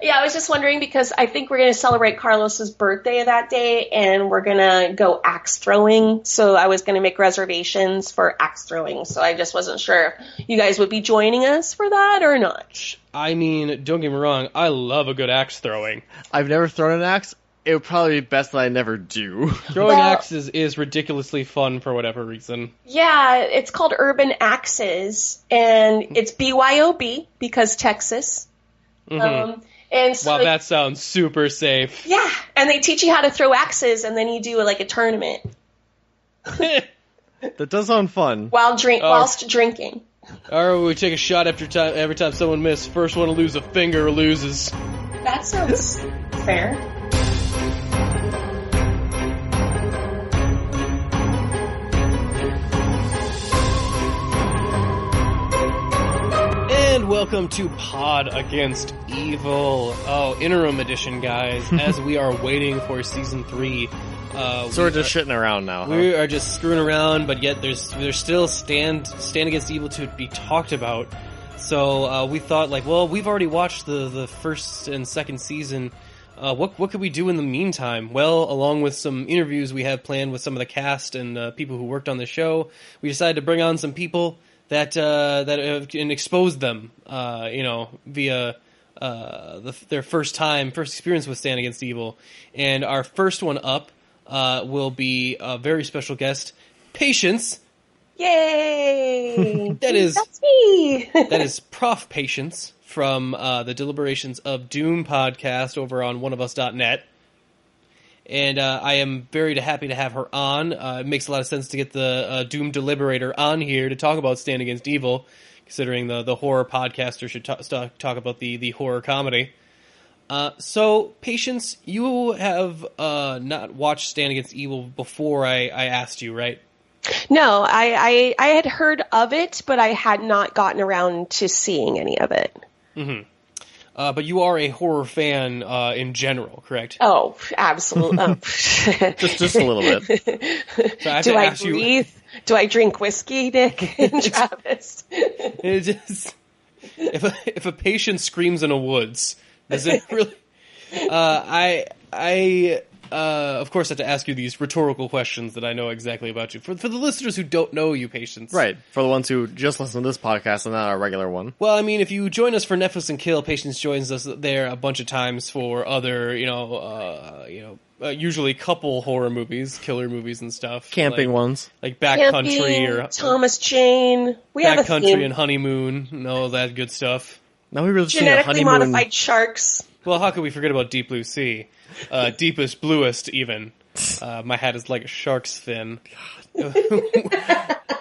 Yeah, I was just wondering because I think we're going to celebrate Carlos's birthday that day, and we're going to go axe throwing. So I was going to make reservations for axe throwing. So I just wasn't sure if you guys would be joining us for that or not. I mean, don't get me wrong, I love a good axe throwing. I've never thrown an axe. It would probably be best that I never do. Throwing axes is ridiculously fun for whatever reason. Yeah, it's called Urban Axes, and it's BYOB because Texas. Mm-hmm. And so wow, that sounds super safe. Yeah, and they teach you how to throw axes, and then you do like a tournament. That does sound fun. Whilst drinking. Or we take a shot every time someone misses. First one to lose a finger loses. That sounds fair. And welcome to Pod Against Evil. Oh, interim edition, guys, as we are waiting for season 3. So we're just shitting around now, huh? We are just screwing around, but yet there's still Stand Against Evil to be talked about. So we thought, like, well, we've already watched the first and second season. What could we do in the meantime? Well, along with some interviews we have planned with some of the cast and people who worked on the show, we decided to bring on some people that can expose them, via their first experience with Stand Against Evil. And our first one up will be a very special guest, Patience. Yay! That's me. That is Prof. Patience from the Deliberations of Doom podcast over on oneofus.net. And I am very happy to have her on. It makes a lot of sense to get the Doom Deliberator on here to talk about Stand Against Evil, considering the horror podcaster should talk about the horror comedy. So, Patience, you have not watched Stand Against Evil before I asked you, right? No, I had heard of it, but I had not gotten around to seeing any of it. Mm-hmm. But you are a horror fan in general, correct? Oh, absolutely. just a little bit. So I Do I breathe? Do I drink whiskey, Nick and Travis? If a patient screams in a woods, does it really? I of course have to ask you these rhetorical questions that I know exactly about you. For the listeners who don't know you, Patience. Right. For the ones who just listen to this podcast and not our regular one. Well, I mean, if you join us for Netflix and Kill, Patience joins us there a bunch of times for other, usually couple horror movies, killer movies and stuff. Camping ones. Like Backcountry or Thomas Jane. We have a theme. Backcountry and Honeymoon and all that good stuff. Now we really genetically modified sharks. Well, how could we forget about Deep Blue Sea? Deepest, bluest, even. My hat is like a shark's fin.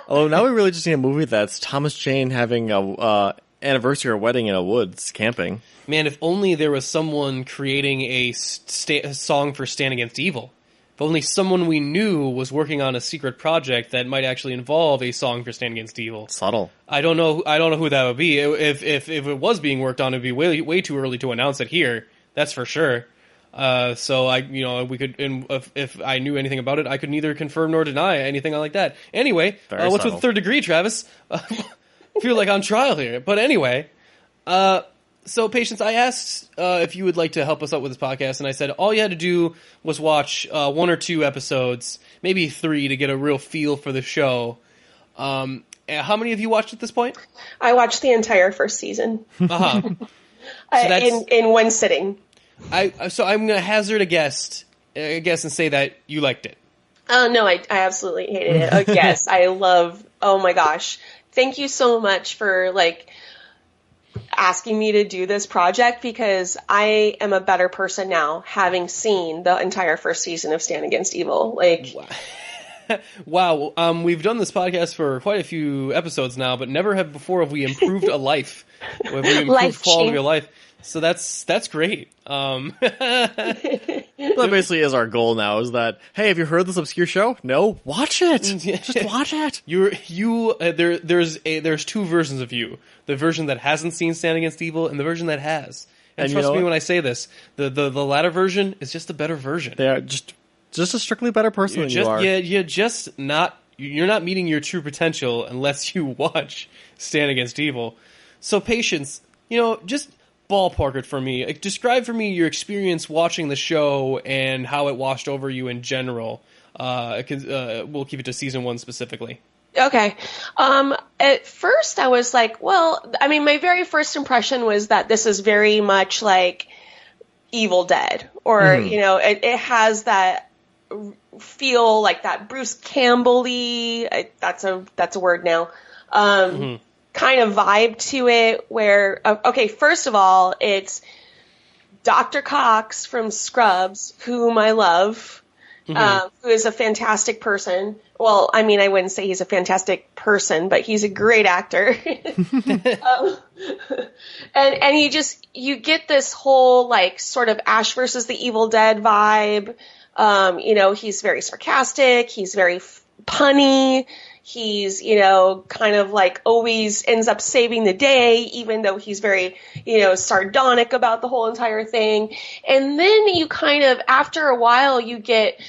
Oh, now we really just need a movie that's Thomas Jane having a anniversary or wedding in a woods, camping. Man, if only there was someone creating a song for Stand Against Evil. If only someone we knew was working on a secret project that might actually involve a song for Stand Against Evil. Subtle. I don't know who that would be. If it was being worked on, it'd be way too early to announce it here. That's for sure. So we could, if I knew anything about it, I could neither confirm nor deny anything like that. Anyway, what's with the third degree, Travis? Feel like on trial here. But anyway, so Patience, I asked if you would like to help us out with this podcast, and I said all you had to do was watch 1 or 2 episodes, maybe 3, to get a real feel for the show. How many of you watched at this point? I watched the entire first season. Uh-huh. In one sitting. So I'm going to hazard a guess and say that you liked it. Oh, no, I absolutely hated it. Oh, yes, oh my gosh. Thank you so much for, asking me to do this project, because I am a better person now, having seen the entire first season of Stand Against Evil. Wow. We've done this podcast for quite a few episodes now, but never have we improved a life. Have we improved quality of life? So that's great. That basically is our goal now, is that, hey, have you heard this obscure show? No? Watch it! Just watch it! There's 2 versions of you. The version that hasn't seen Stand Against Evil and the version that has. And trust me when I say this, the latter version is just a better version. They are just a strictly better person than you are. You're not meeting your true potential unless you watch Stand Against Evil. So Patience, just ballpark it for me. Describe for me your experience watching the show and how it washed over you in general. We'll keep it to season 1 specifically. Okay. At first I was like, well, I mean, my very first impression was that this is very much like Evil Dead, or, you know, it has that feel like that Bruce Campbell-y, that's a word now, kind of vibe to it where, okay, first of all, it's Dr. Cox from Scrubs, whom I love, who is a fantastic person. Well, I mean, I wouldn't say he's a fantastic person, but he's a great actor. And you get this whole, like, sort of Ash versus the Evil Dead vibe. You know, he's very sarcastic. He's very punny. He's, you know, kind of like always ends up saving the day, even though he's very, you know, sardonic about the whole entire thing. And then you kind of, after a while, you get,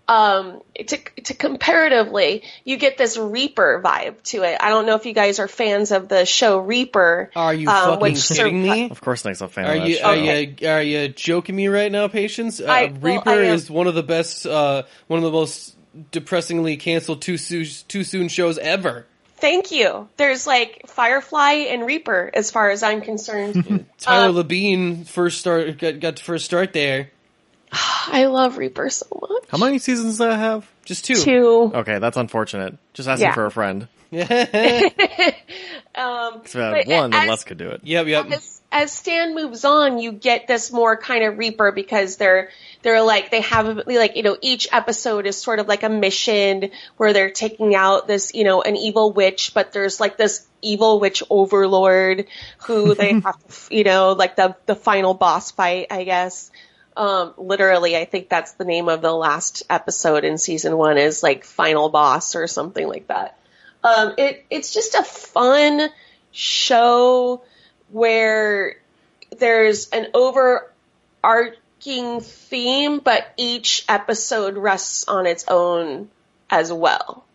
to comparatively, you get this Reaper vibe to it. I don't know if you guys are fans of the show Reaper. Are you fucking kidding me? Of course, Nick's a fan of that show. Are you joking me right now, Patience? Reaper is one of the best, one of the most depressingly canceled too soon shows ever. Thank you. There's like Firefly and Reaper, as far as I'm concerned. Tyler Labine got first start there. I love Reaper so much. How many seasons does that have? Just 2. 2. Okay, that's unfortunate. Just asking for a friend. But One, then Les could do it. Yep. As Stan moves on, you get this more kind of Reaper because they're like, they have, like, you know, each episode is sort of like a mission where they're taking out this, you know, an evil witch, but there's like this evil witch overlord who they have to, you know, like the final boss fight, I guess. Literally, I think that's the name of the last episode in season 1 is like Final Boss or something like that. It's just a fun show where there's an overarching theme, but each episode rests on its own as well.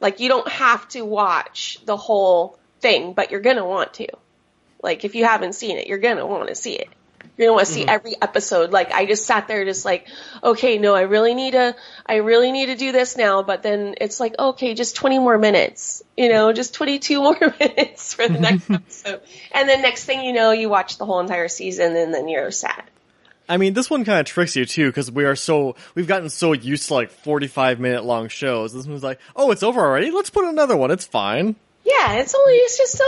Like, you don't have to watch the whole thing, but you're gonna want to. Like, if you haven't seen it, you're gonna want to see it. You're gonna want to see every episode. Like, I just sat there just like, okay, no, I really need to do this now. But then it's like, okay, just 20 more minutes, you know, just 22 more minutes for the next episode. And then next thing you know, you watch the whole entire season and then you're sad. I mean, this one kind of tricks you too, because we've gotten so used to like 45-minute long shows. This one's like, oh, it's over already? Let's put another one. It's fine. Yeah, it's just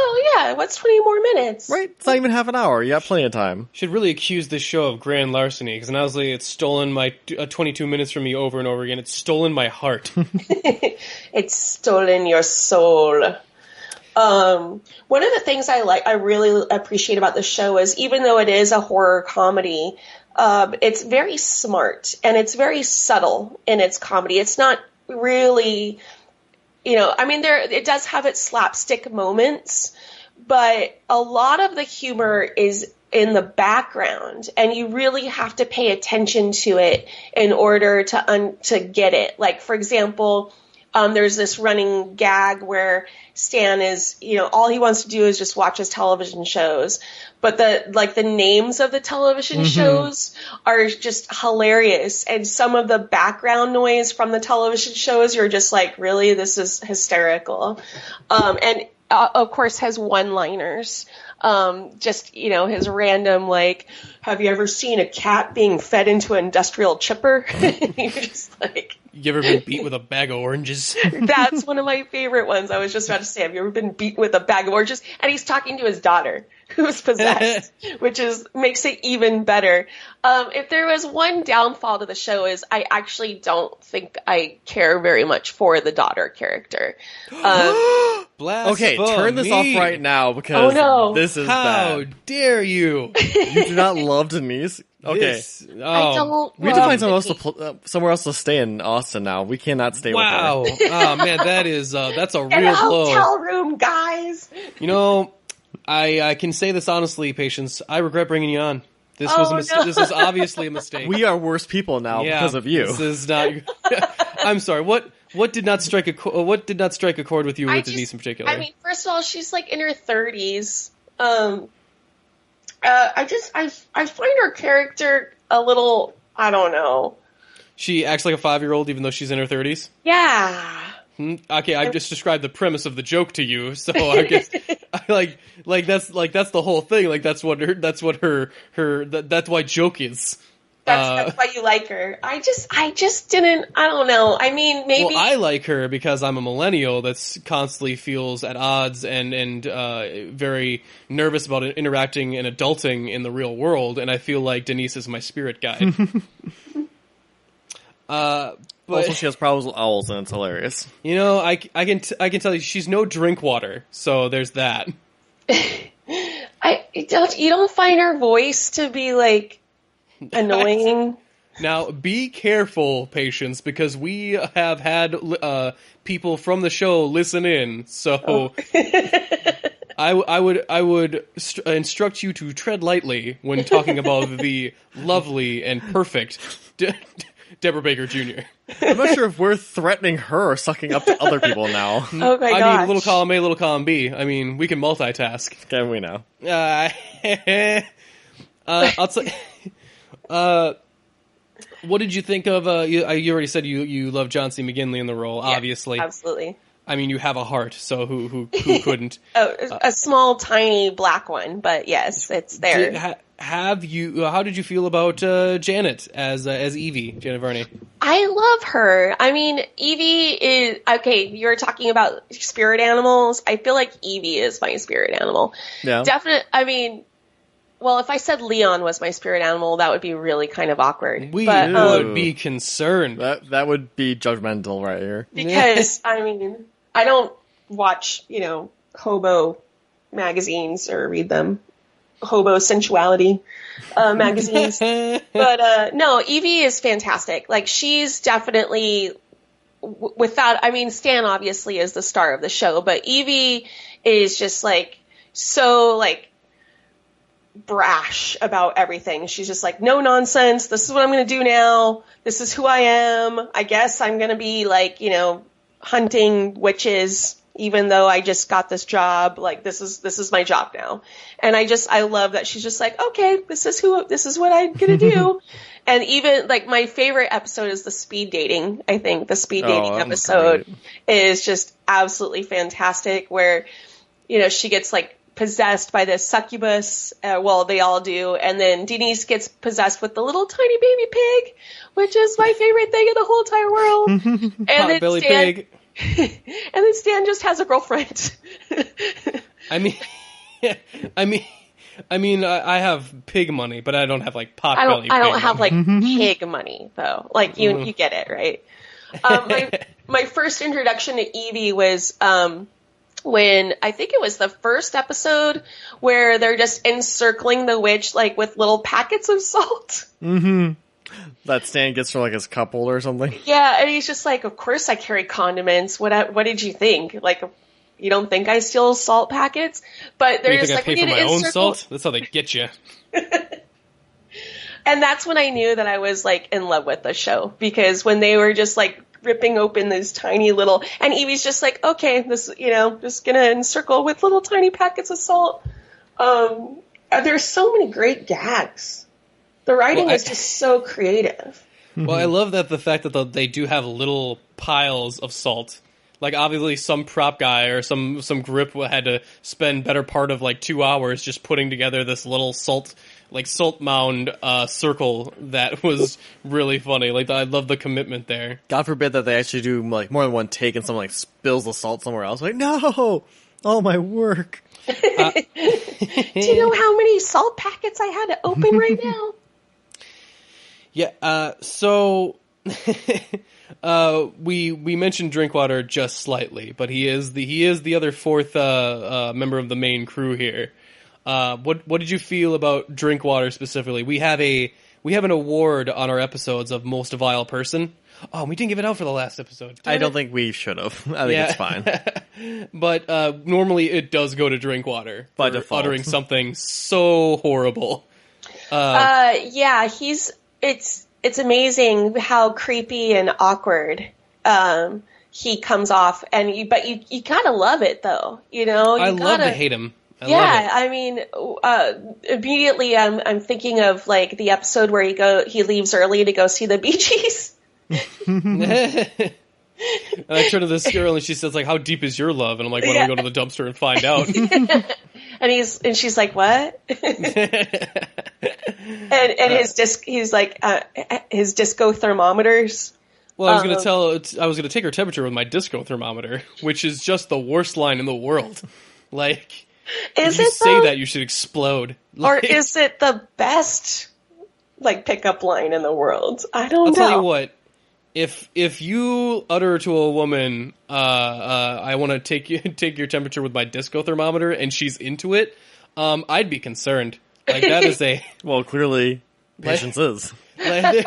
what's 20 more minutes? Right? It's not even half an hour. You got plenty of time. Should really accuse this show of grand larceny, because honestly, it's stolen my 22 minutes from me over and over again. It's stolen my heart. It's stolen your soul. One of the things I really appreciate about the show is, even though it is a horror comedy, it's very smart and it's very subtle in its comedy. It's not really, you know, I mean, it does have its slapstick moments, but a lot of the humor is in the background, and you really have to pay attention to it in order to get it. Like, for example, there's this running gag where Stan is, you know, all he wants to do is just watch his television shows. But the names of the television shows are just hilarious. And some of the background noise from the television shows, you're just like, really? This is hysterical. And of course has one-liners. Just, you know, his random, like, have you ever seen a cat being fed into an industrial chipper? You're just like... You ever been beat with a bag of oranges? That's one of my favorite ones. I was just about to say, have you ever been beat with a bag of oranges? And he's talking to his daughter, who's possessed, which makes it even better. If there was one downfall to the show is I actually don't think I care very much for the daughter character. Okay, turn this off right now, because this is How bad. dare you? You do not love Denise? Okay. I don't We have to find somewhere else to stay in Austin now. We cannot stay with her. Wow. Oh, man, that's a in real a blow. hotel room, guys. You know, I can say this honestly, Patience. I regret bringing you on. This was a mistake. No. This is obviously a mistake. We are worse people now because of you. This is not. I'm sorry. What did not strike a chord with you with Denise in particular? I mean, first of all, she's like in her 30s. I find her character a little, I don't know. She acts like a 5-year-old even though she's in her 30s? Yeah. Okay, I've just described the premise of the joke to you, so I guess that's the whole thing. Like that's why joke is. That's why you like her. I just didn't. I don't know. I mean, maybe. Well, I like her because I'm a millennial that's constantly feels at odds and very nervous about interacting and adulting in the real world, and I feel like Denise is my spirit guide. But also, she has problems with owls, and it's hilarious. You know, I can tell you she's no Drinkwater, so there's that. You don't find her voice to be like annoying. Now, be careful, Patience, because we have had people from the show listen in. So, I would instruct you to tread lightly when talking about the lovely and perfect Deborah Baker Jr. I'm not sure if we're threatening her or sucking up to other people now. Oh my gosh. I mean, little column A, little column B. I mean, we can multitask. Can we now? I'll say. What did you think of? You already said you love John C. McGinley in the role. Yeah, obviously, absolutely. I mean, you have a heart, so who couldn't? A small, tiny black one, but yes, it's there. Have you? How did you feel about Janet as Evie, Janet Varney? I love her. I mean, Evie is okay. You're talking about spirit animals. I feel like Evie is my spirit animal. Yeah, definitely. I mean, well, if I said Leon was my spirit animal, that would be really kind of awkward. We would be concerned. That would be judgmental right here. Because I mean, I don't watch hobo magazines or read them. Hobo sensuality magazines. But no, Evie is fantastic. Like, she's definitely Stan obviously is the star of the show, but Evie is just so brash about everything. She's just like, no nonsense, this is what I'm going to do now, this is who I am, I guess I'm going to be hunting witches even though I just got this job. Like, this is my job now. And I love that she's just like, okay, this is what I'm going to do. And even my favorite episode is the speed dating. I think the speed dating episode is just absolutely fantastic, where, she gets possessed by this succubus. Well, they all do. And then Denise gets possessed with the little tiny baby pig, which is my favorite thing in the whole entire world. And then Billy Pig. And then Stan just has a girlfriend. I have pig money, but I don't have Potbelly pig. I don't have pig money though. You get it, right? My first introduction to Evie was when I think it was the first episode where they're just encircling the witch with little packets of salt. Mm-hmm. That Stan gets from his cup holder or something. Yeah, and he's just like, of course I carry condiments. What did you think? You don't think I steal salt packets? But they're just I pay for my own salt? That's how they get you. And that's when I knew that I was in love with the show, because when they were just ripping open these tiny little, and Evie's just like, okay, this, just gonna encircle with little tiny packets of salt. There's so many great gags. The writing is just so creative. Well, I love the fact that they do have little piles of salt. Obviously some prop guy or some grip had to spend better part of 2 hours just putting together this little salt mound circle that was really funny. I love the commitment there. God forbid that they actually do more than one take and someone spills the salt somewhere else. No! All my work. Do you know how many salt packets I had to open right now? Yeah, so we mentioned Drinkwater just slightly, but he is the other fourth member of the main crew here. What did you feel about Drinkwater specifically? We have an award on our episodes of most vile person. Oh, we didn't give it out for the last episode. I don't think we should have. I think it's fine. But normally it does go to Drinkwater by for default. Uttering something so horrible. Yeah, it's amazing how creepy and awkward he comes off, but you gotta love it though. I love to hate him. Yeah, I mean, immediately I'm thinking of like the episode where he leaves early to go see the Bee Gees. And I turn to this girl and she says like, "How deep is your love?" And I'm like, "Why don't we go to the dumpster and find out?" and she's like, "What?" and he's like his disco thermometers. Well, I was gonna take her temperature with my disco thermometer, which is just the worst line in the world. Like, if you say that, you should explode. Or is it the best like pickup line in the world? I don't know. I'll tell you what. If you utter to a woman, I want to take your temperature with my disco thermometer, and she's into it, I'd be concerned. Like that is well, clearly patience is. I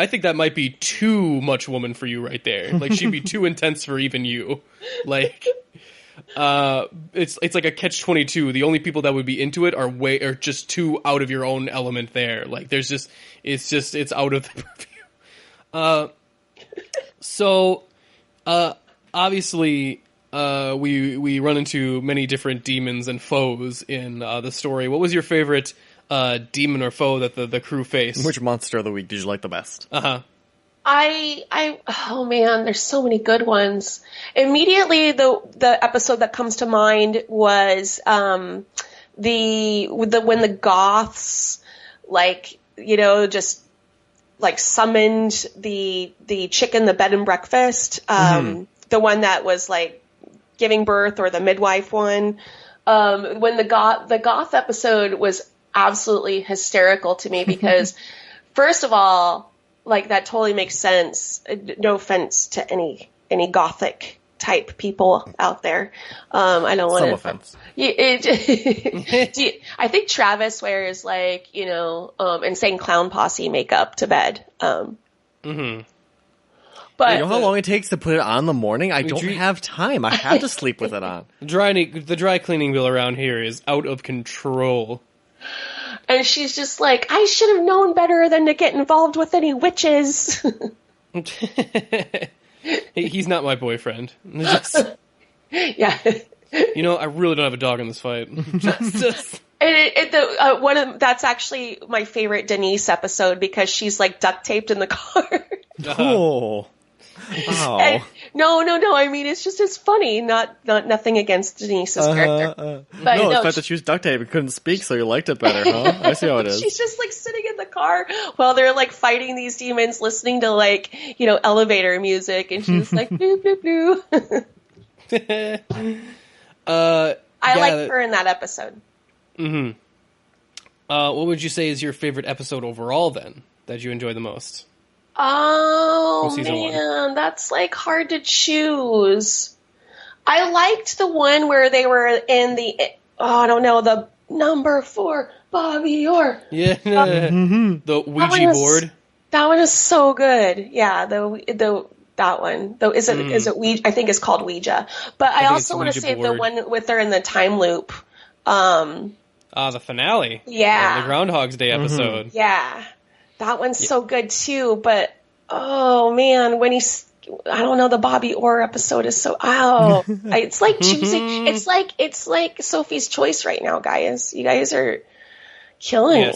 think that might be too much woman for you right there. Like she'd be too intense for even you. Like, it's like a catch-22. The only people that would be into it are just too out of your own element there. Like it's out of the purview. So obviously, we run into many different demons and foes in the story. What was your favorite demon or foe that the crew faced? Which monster of the week did you like the best? Oh man, there's so many good ones. Immediately, the episode that comes to mind was when the Goths, like, just like summoned the chick in the bed and breakfast, the one that was like giving birth, or the midwife one. When the Goth episode was absolutely hysterical to me because, first of all, like that totally makes sense. No offense to any Gothic type people out there. I don't want to. Some offense. I think Travis wears like insane clown posse makeup to bed. But you know how long it takes to put it on in the morning? I don't have time. I have to sleep with it on. The dry cleaning bill around here is out of control. And she's just like, I should have known better than to get involved with any witches. He's not my boyfriend. Yeah. I really don't have a dog in this fight. That's actually my favorite Denise episode because she's like duct taped in the car. Oh. Wow. And, no. I mean, it's funny. Nothing against Denise's character. But the fact that she was duct taped and couldn't speak, so you liked it better, huh? I see how it is. She's just like sitting in the car while they're like fighting these demons, listening to like elevator music, and she's like blue blue blue. I liked her in that episode. Mm-hmm. What would you say is your favorite episode overall then that you enjoy the most? Oh, man, that's like hard to choose. I liked the one where they were in the number 4 Bobby Orr. Yeah, the Ouija board. That one is so good. Yeah, that one. Though is it Ouija? I think it's called Ouija. But I also want to say the one with her in the time loop. The finale. Yeah, the Groundhog's Day episode. Yeah. That one's so good too, but oh man, when the Bobby Orr episode is so it's like choosing. It's like Sophie's Choice right now, guys. You guys are killing me.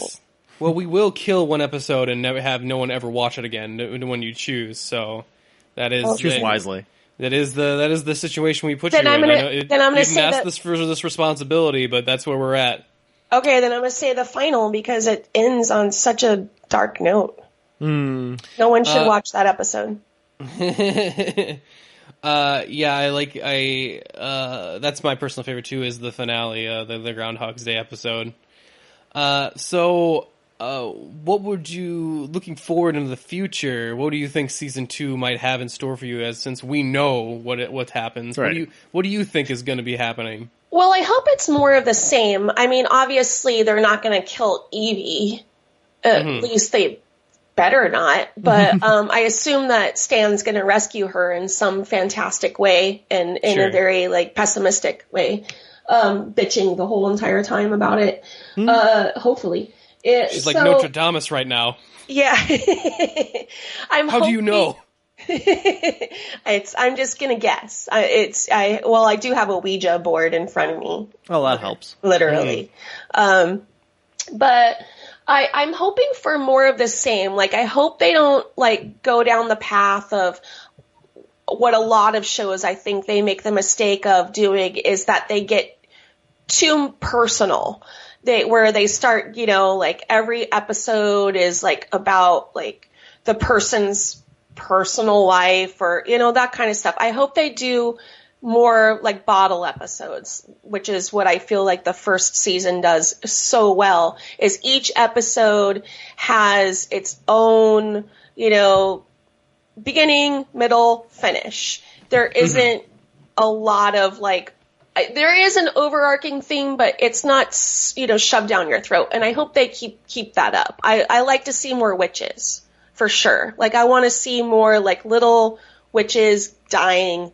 Well, we will kill one episode and never have no one ever watch it again when you choose. So that is choose wisely. That is the situation we put you in. Then I'm gonna say ask this for this responsibility, but that's where we're at. Okay, then I'm going to say the final because it ends on such a dark note. No one should watch that episode. That's my personal favorite too, is the finale, the Groundhog's Day episode. So what would you, looking forward into the future, what do you think season 2 might have in store for you, since we know what happens? Right. What do you think is going to be happening? Well, I hope it's more of the same. I mean, obviously, they're not going to kill Evie. At least they better not. But I assume that Stan's going to rescue her in some fantastic way and in a very like pessimistic way, bitching the whole entire time about it. Hopefully. She's like Notre Dame right now. Yeah. How do you know? I'm just gonna guess. I do have a Ouija board in front of me. Oh, that helps. Literally. But I'm hoping for more of the same. Like, I hope they don't, like, go down the path of what a lot of shows I think they make the mistake of doing, is that they get too personal. Where they start, you know, like, every episode is, like, about, like, the person's personal life, or, you know, that kind of stuff. I hope they do more like bottle episodes, which is what I feel like the first season does so well, is each episode has its own, you know, beginning, middle, finish. There isn't a lot of, like, there is an overarching theme, but it's not, you know, shoved down your throat. And I hope they keep that up. I like to see more witches, for sure. Like, I want to see more, like, little witches dying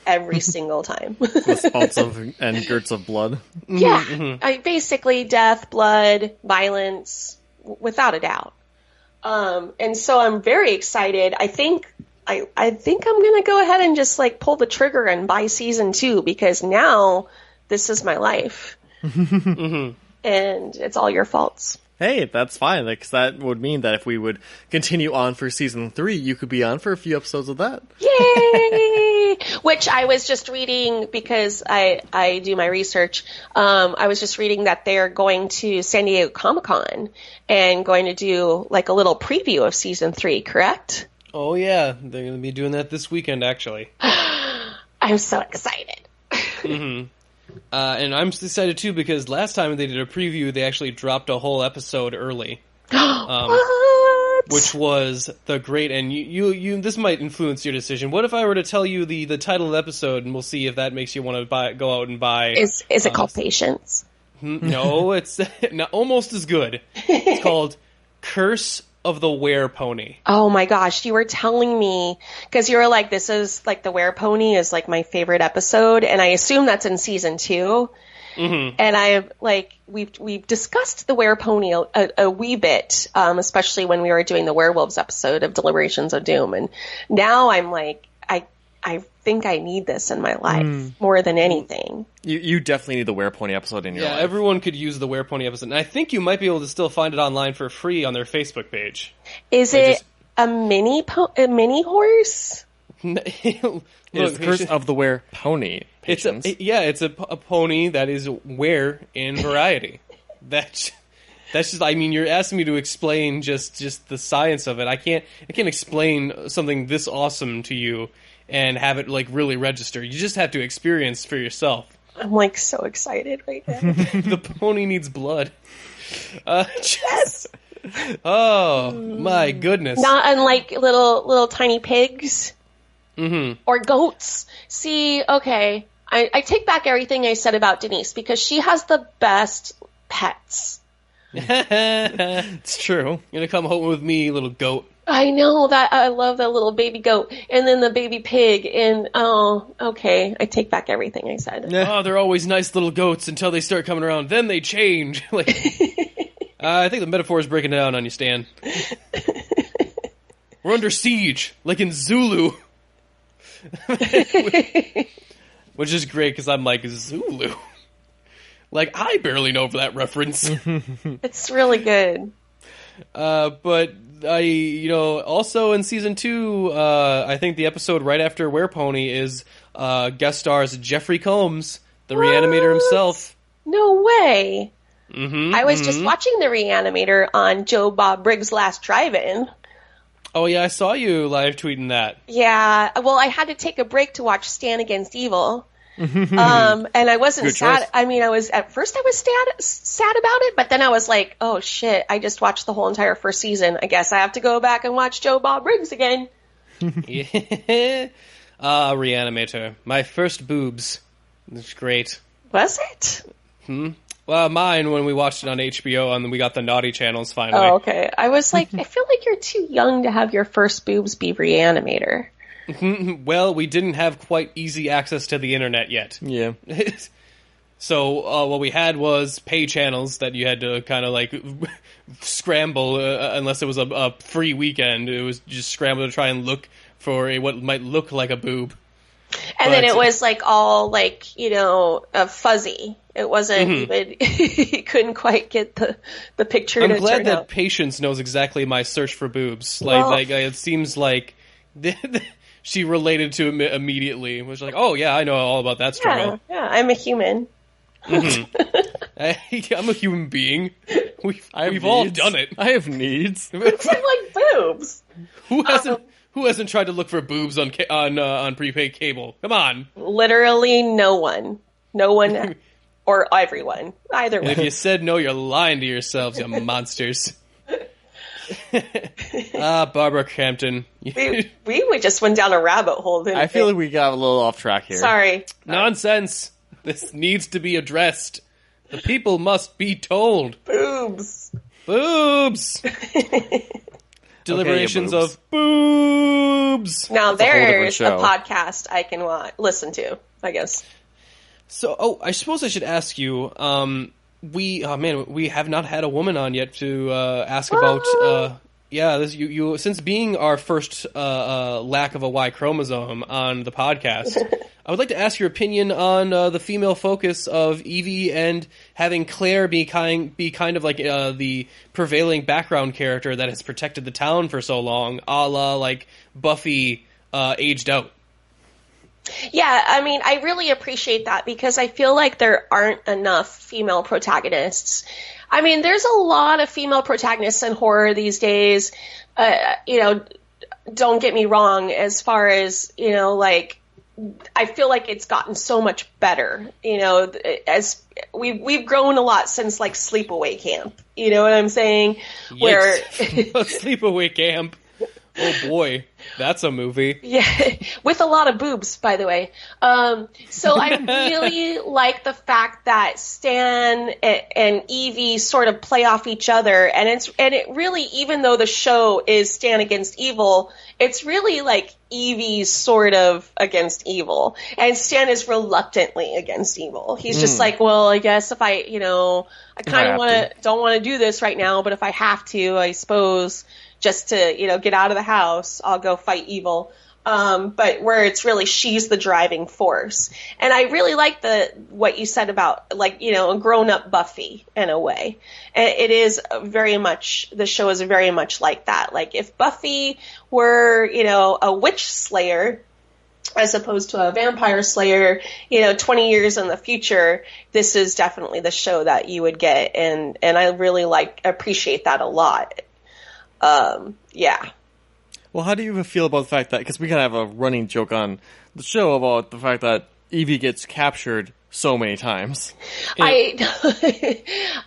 every single time. With spots and girts of blood. Yeah. Basically death, blood, violence, without a doubt. And so I'm very excited. I think I'm going to go ahead and just, like, pull the trigger and buy season 2, because now this is my life. And it's all your faults. Hey, that's fine, because that would mean that if we would continue on for season 3, you could be on for a few episodes of that. Yay! Which I was just reading, because I do my research. I was just reading that they're going to San Diego Comic-Con and going to do, like, a little preview of season 3, correct? Oh, yeah. They're going to be doing that this weekend, actually. I'm so excited. And I'm excited, too, because last time they did a preview, they actually dropped a whole episode early. What? Which was the great, and you this might influence your decision. What if I were to tell you the title of the episode, and we'll see if that makes you want to go out and buy... Is it called Patience? No, it's not, almost as good. It's called Curse of the Were-Pony. Oh my gosh, you were telling me, because you were like, this is, like, the Were-Pony is, like, my favorite episode, and I assume that's in season 2. And I, like, we've discussed the Were-Pony a wee bit, especially when we were doing the werewolves episode of Deliberations of Doom, and now I'm like, I think I need this in my life more than anything. You definitely need the Were-Pony episode in your life. Yeah, everyone could use the Were-Pony episode, and I think you might be able to still find it online for free on their Facebook page. Is it a mini horse? It's Curse of the Were-Pony. It's a pony that is were in variety. That's just, I mean, you're asking me to explain just the science of it. I can't explain something this awesome to you and have it, like, really register. You just have to experience for yourself. I'm, like, so excited right now. The pony needs blood. Yes. Oh my goodness! Not unlike little tiny pigs. Or goats. See, okay, I take back everything I said about Denise, because she has the best pets. It's true. You're gonna come home with me, little goat. I know that. I love that little baby goat, and then the baby pig, and okay, I take back everything I said. Oh, they're always nice little goats until they start coming around. Then they change. Like, I think the metaphor is breaking down on you, Stan. We're under siege, like in Zulu. Which is great, because I'm like, Zulu? Like, I barely know that reference. It's really good. But also in season 2, I think the episode right after Were-Pony is guest stars Jeffrey Combs, the Reanimator himself. No way. I was just watching the Reanimator on Joe Bob Briggs' Last Drive-In. Oh yeah, I saw you live tweeting that. Yeah, well, I had to take a break to watch Stan Against Evil. And I wasn't sad. Choice. I mean, at first I was sad about it, but then I was like, oh shit, I just watched the whole entire first season. I guess I have to go back and watch Joe Bob Briggs again. Yeah. Reanimator. My first boobs. It's great. Was it? Well, mine when we watched it on HBO, and then we got the naughty channels finally. Oh, okay. I was like, I feel like you're too young to have your first boobs be Reanimator. Well, we didn't have quite easy access to the internet yet. Yeah. So what we had was pay channels that you had to kind of like scramble unless it was a free weekend. It was just scramble to try and look for what might look like a boob. And then it was like all like, fuzzy. It wasn't even, he couldn't quite get the picture I'm to glad turn that out. Patience knows exactly my search for boobs. Well- Like it seems like she related to him immediately. Was like, oh yeah, I know all about that struggle. Yeah, I'm a human. I'm a human being. I have We've all needs. done it. I have needs. I like boobs. Who hasn't tried to look for boobs on prepaid cable? Come on. Literally no one. No one or everyone. Either And if way. you said no, you're lying to yourselves, you monsters. Barbara Crampton. We just went down a rabbit hole, didn't I feel we? like we got a little off track here. Sorry. Nonsense. This needs to be addressed. The people must be told. Boobs. Boobs. Deliberations boobs. of boobs. Now That's a whole different there's a show. podcast I can listen to, I guess. So, I suppose I should ask you. We have not had a woman on yet to ask about. You since being our first lack of a Y chromosome on the podcast, I would like to ask your opinion on the female focus of Evie and having Claire be kind of like the prevailing background character that has protected the town for so long, a la like Buffy aged out. Yeah, I mean, I really appreciate that because I feel like there aren't enough female protagonists. I mean, there's a lot of female protagonists in horror these days. Don't get me wrong, as far as, like, I feel like it's gotten so much better, as we've grown a lot since like Sleepaway Camp. You know what I'm saying? Where Sleepaway Camp. Oh boy, that's a movie. Yeah, with a lot of boobs, by the way. So I really like the fact that Stan and Evie sort of play off each other, and it really, even though the show is Stan against evil, it's really like Evie's sort of against evil, and Stan is reluctantly against evil. He's just like, well, I guess if I kind of don't want to do this right now, but if I have to, I suppose. Just to, get out of the house, I'll go fight evil. But where it's really she's the driving force. And I really like what you said about, like, a grown-up Buffy in a way. And it is very much, the show is very much like that. Like, if Buffy were, a witch slayer, as opposed to a vampire slayer, 20 years in the future, this is definitely the show that you would get. And I really appreciate that a lot. Yeah. Well, how do you feel about the fact that, because we kind of have a running joke on the show about the fact that Evie gets captured so many times. I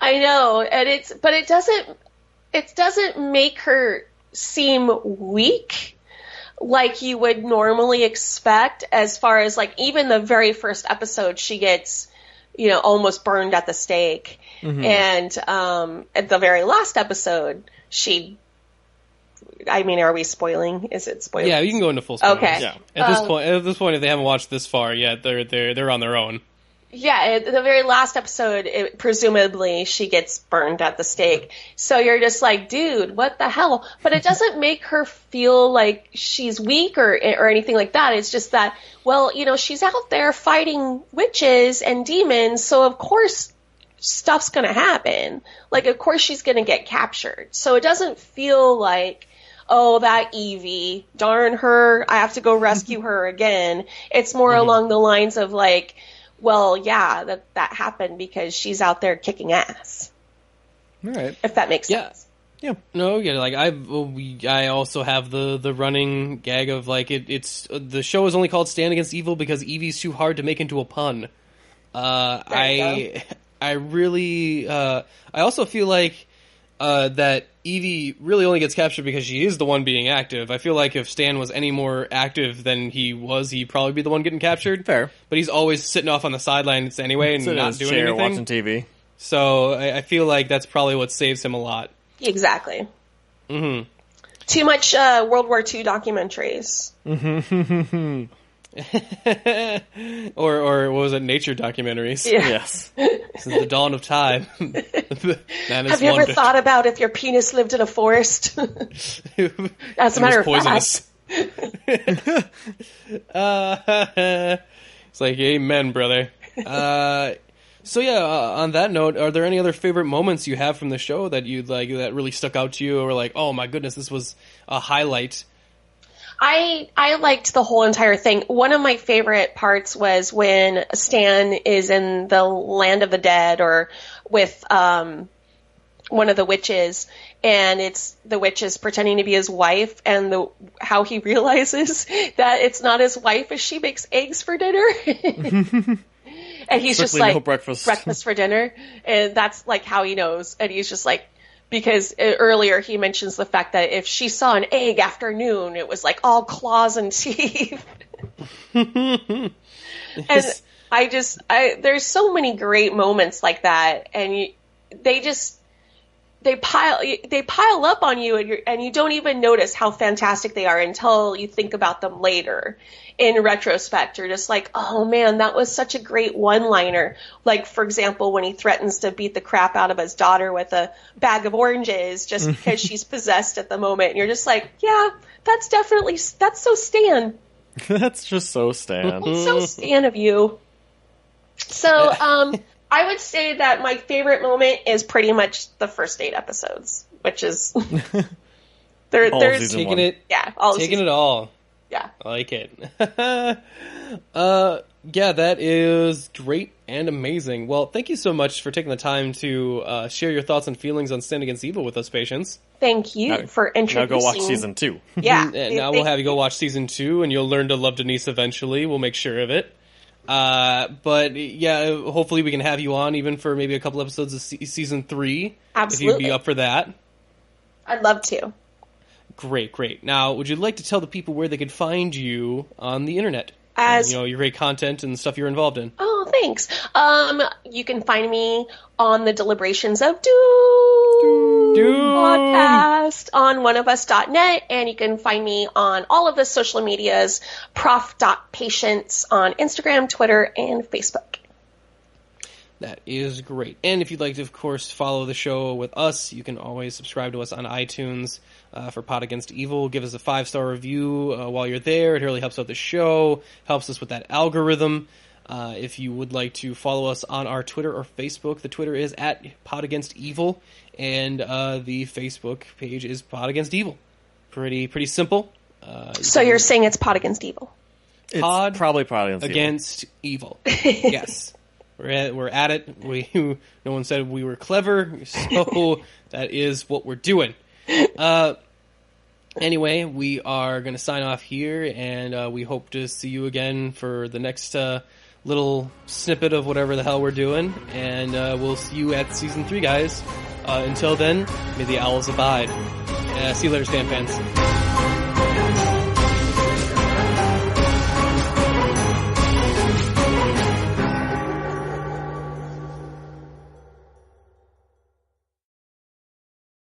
know, and it doesn't make her seem weak like you would normally expect, as far as like even the very first episode she gets, almost burned at the stake. Mm-hmm. And at the very last episode are we spoiling? Is it spoiling? Yeah, you can go into full spoilers. Okay. Yeah. At this point, if they haven't watched this far yet, they're on their own. Yeah, at the very last episode, presumably she gets burned at the stake. So you're just like, dude, what the hell? But it doesn't make her feel like she's weak or anything like that. It's just that, well, she's out there fighting witches and demons, so of course stuff's going to happen. Like, of course she's going to get captured. So it doesn't feel like, oh, that Evie, darn her, I have to go rescue her again. It's more along the lines of like, well, yeah, that happened because she's out there kicking ass. All right. If that makes sense. Yeah. No, yeah, like I also have the running gag of like it's the show is only called Stand Against Evil because Evie's too hard to make into a pun. I really I also feel like that Evie really only gets captured because she is the one being active. I feel like if Stan was any more active than he was, he'd probably be the one getting captured. Fair. But he's always sitting off on the sidelines anyway and not doing anything. Watching TV. So I feel like that's probably what saves him a lot. Exactly. Mm-hmm. Too much World War II documentaries. or what was it, nature documentaries? Yeah. Yes. Since the dawn of time. Have you ever thought about if your penis lived in a forest? As a matter of poisonous. fact. It's like, amen, brother. So yeah, on that note, are there any other favorite moments you have from the show that you'd like that really stuck out to you, or like, oh my goodness, this was a highlight? I liked the whole entire thing. One of my favorite parts was when Stan is in the land of the dead, or with one of the witches, and it's the witch is pretending to be his wife, and how he realizes that it's not his wife as she makes eggs for dinner. And he's just like, no breakfast for dinner. And that's like how he knows. And he's just like, because earlier he mentions the fact that if she saw an egg after noon, it was like all claws and teeth. And there's so many great moments like that. And they pile up on you, and you don't even notice how fantastic they are until you think about them later. In retrospect, you're just like, oh man, that was such a great one-liner. Like, for example, when he threatens to beat the crap out of his daughter with a bag of oranges just because she's possessed at the moment. And you're just like, yeah, that's so Stan. That's just so Stan. It's so Stan of you. So, I would say that my favorite moment is pretty much the first 8 episodes, which is they're taking it, taking it all. Yeah, I like it. Yeah, that is great and amazing. Well, thank you so much for taking the time to share your thoughts and feelings on Stand Against Evil with us, Patience. Thank you for introducing. Now go watch season 2. Yeah, and now we'll have you go watch season 2, and you'll learn to love Denise eventually. We'll make sure of it. But yeah, hopefully we can have you on even for maybe a couple episodes of season 3. Absolutely. If you'd be up for that. I'd love to. Great. Now, would you like to tell the people where they could find you on the internet? And, your great content and stuff you're involved in. Oh, thanks. You can find me on the Deliberations of Doom podcast on oneofus.net, and you can find me on all of the social medias, prof.patience on Instagram, Twitter, and Facebook. That is great. And if you'd like to, of course, follow the show with us, you can always subscribe to us on iTunes for Pod Against Evil. Give us a 5-star review while you're there. It really helps out the show, helps us with that algorithm. If you would like to follow us on our Twitter or Facebook, the Twitter is at Pod Against Evil, and the Facebook page is Pod Against Evil. Pretty simple. So you're saying it's Pod Against Evil? It's probably Pod Against Evil. Yes. We're at it. No one said we were clever, so that is what we're doing. Anyway, we are going to sign off here, and we hope to see you again for the next little snippet of whatever the hell we're doing, and we'll see you at season 3, guys. Until then, may the owls abide. See you later, Stan fans.